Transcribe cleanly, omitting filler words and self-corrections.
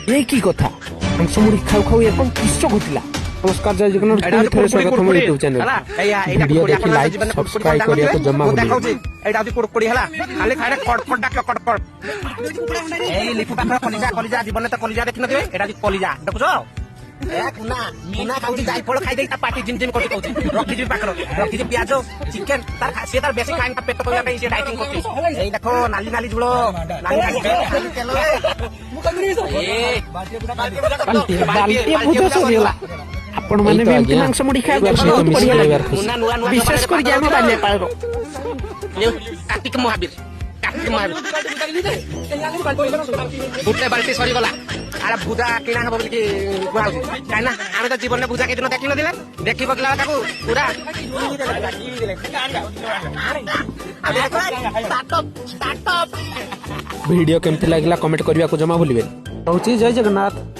ये की कथा मांस मुड़ी खाऊ खाऊ एवं किस घटिला। नमस्कार जय जगन्नाथ यूट्यूब चैनल वीडियो देखि लाइक सब्सक्राइब करिया को जमा भूलि एटा आदि कुड़कुड़ी हला खाली खाइले कड़कड़ डाक कड़कड़ ए लिपु पाखर कलिजा कलिजा जीवन त कलिजा देखि नथिबे एटा आदि कलिजा देखुछो ए कुना कुना खाउची जाई फळ खाइ देई ता पाटी जिम जिम करती कहउची रखि जी पाखर रखि जी प्याज चिकन तार से तार बेसी खाइन ता पेट पया पे से डाइटिंग करती ए देखो नाली नाली झुलो नाली नाली तेल मु कगरी सो ए बाल्टी बुझो सोरिला आपण माने भी मांस मुड़ी खाए बहुत बढ़िया लगे विशेष कर हम बाने पारो कार्तिक महावीर बुटे बाल्टी सरी गला आरे भुजा किना हबो कि गुहाउसी काना आमे त जीवन में भुजा के दिन देखि न दिले देखि बगला ताको पूरा स्टार्टअप वीडियो केमति लागला कमेंट करिया को जमा भूलिबे रहउची जय जगन्नाथ।